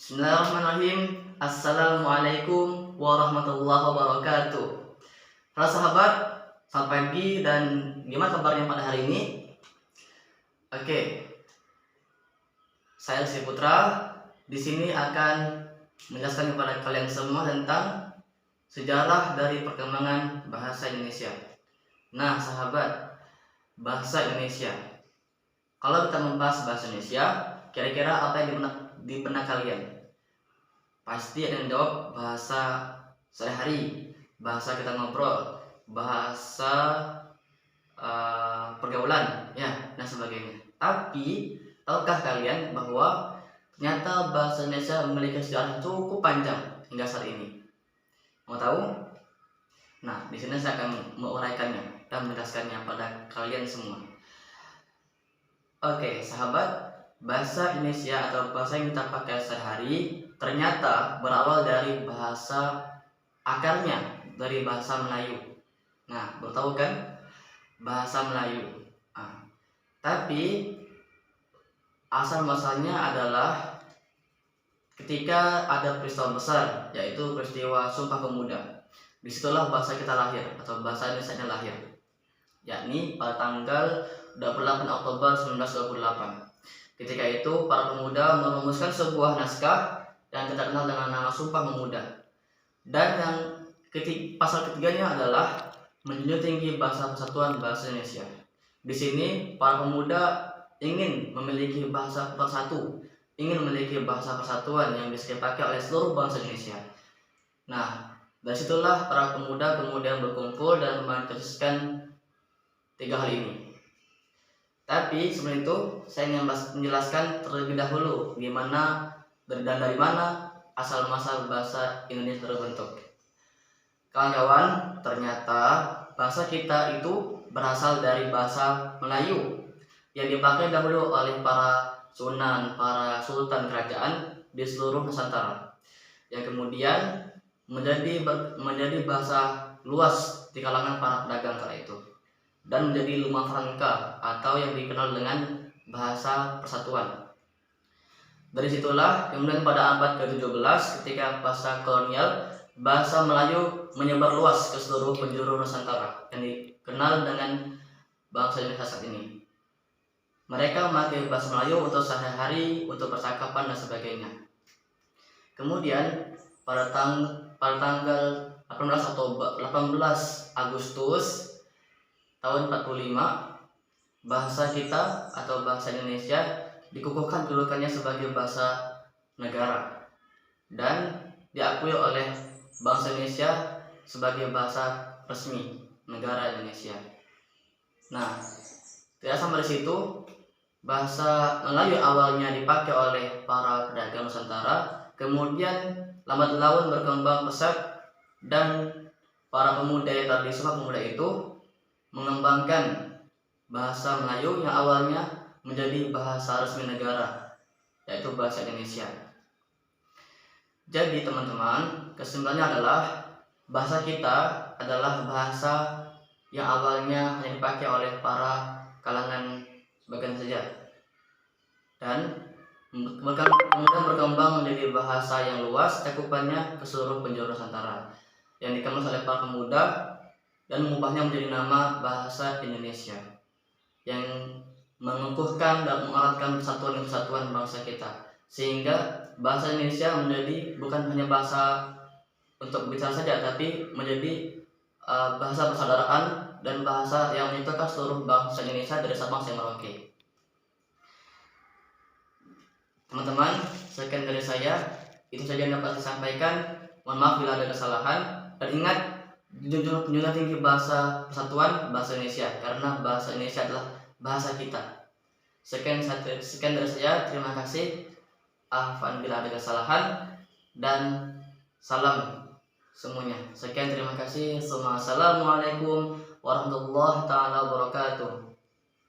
Bismillahirrahmanirrahim. Assalamualaikum warahmatullahi wabarakatuh. Halo sahabat, selamat pagi dan gimana kabarnya pada hari ini? Oke, saya Rizky Putra di sini akan menjelaskan kepada kalian semua tentang sejarah dari perkembangan bahasa Indonesia. Nah, sahabat, bahasa Indonesia. Kalau kita membahas bahasa Indonesia, kira-kira apa yang di benak kalian? Pasti ada yang jawab bahasa sehari-hari, bahasa kita ngobrol, bahasa pergaulan, ya, dan sebagainya. Tapi tahukah kalian bahwa ternyata bahasa Indonesia memiliki sejarah cukup panjang hingga saat ini? Mau tahu? Nah, di sini saya akan menguraikannya dan menjelaskannya pada kalian semua. Oke, sahabat, bahasa Indonesia atau bahasa yang kita pakai sehari ternyata berawal dari bahasa akarnya, dari bahasa Melayu. Nah, baru tahu kan? Bahasa Melayu. Tapi asal muasalnya adalah ketika ada peristiwa besar, yaitu peristiwa Sumpah Pemuda. Disitulah bahasa kita lahir atau bahasa Indonesia lahir, yakni pada tanggal 28 Oktober 1928. Ketika itu para pemuda merumuskan sebuah naskah yang kita kenal dengan nama Sumpah Pemuda. Dan yang pasal ketiganya adalah menjunjung tinggi bahasa persatuan bahasa Indonesia. Di sini para pemuda ingin memiliki bahasa persatu, ingin memiliki bahasa persatuan yang bisa dipakai oleh seluruh bangsa Indonesia. Nah, dari situlah para pemuda kemudian berkumpul dan mencetuskan tiga hal ini. Tapi sebelum itu saya ingin menjelaskan terlebih dahulu gimana dan dari mana asal muasal bahasa Indonesia terbentuk. Kawan-kawan, ternyata bahasa kita itu berasal dari bahasa Melayu yang dipakai dahulu oleh para sunan, para sultan kerajaan di seluruh Nusantara, yang kemudian menjadi bahasa luas di kalangan para pedagang kala itu, dan menjadi lumah franca atau yang dikenal dengan bahasa persatuan. Dari situlah kemudian pada abad ke-17 ketika masa kolonial, bahasa Melayu menyebar luas ke seluruh penjuru Nusantara yang dikenal dengan bangsa Indonesia saat ini. Mereka memakai bahasa Melayu untuk sehari-hari, untuk percakapan dan sebagainya. Kemudian pada tanggal 18 Agustus tahun 45, bahasa kita atau bahasa Indonesia dikukuhkan kedudukannya sebagai bahasa negara dan diakui oleh bangsa Indonesia sebagai bahasa resmi negara Indonesia. Nah, tidak sampai di situ, bahasa Melayu awalnya dipakai oleh para pedagang Nusantara, kemudian lambat laun berkembang pesat dan para pemuda yang tadi Sumpah Pemuda itu mengembangkan bahasa Melayu yang awalnya menjadi bahasa resmi negara, yaitu bahasa Indonesia. Jadi teman-teman, kesimpulannya adalah bahasa kita adalah bahasa yang awalnya hanya dipakai oleh para kalangan sebagian saja, dan kemudian berkembang menjadi bahasa yang luas cakupannya ke seluruh penjuru Nusantara, yang dikemas oleh para pemuda dan mengubahnya menjadi nama bahasa Indonesia yang mengukuhkan dan mengeratkan persatuan bangsa kita, sehingga bahasa Indonesia menjadi bukan hanya bahasa untuk bicara saja, tapi menjadi bahasa persaudaraan dan bahasa yang menyatukan seluruh bangsa Indonesia dari Sabang sampai Merauke. Teman-teman, sekian dari saya, itu saja yang dapat saya sampaikan. Mohon maaf bila ada kesalahan, dan ingat, junjung tinggi bahasa persatuan bahasa Indonesia, karena bahasa Indonesia adalah bahasa kita. Sekian dari saya, terima kasih. Afwan bila ada kesalahan, dan salam semuanya. Sekian, terima kasih. Assalamualaikum warahmatullahi wabarakatuh.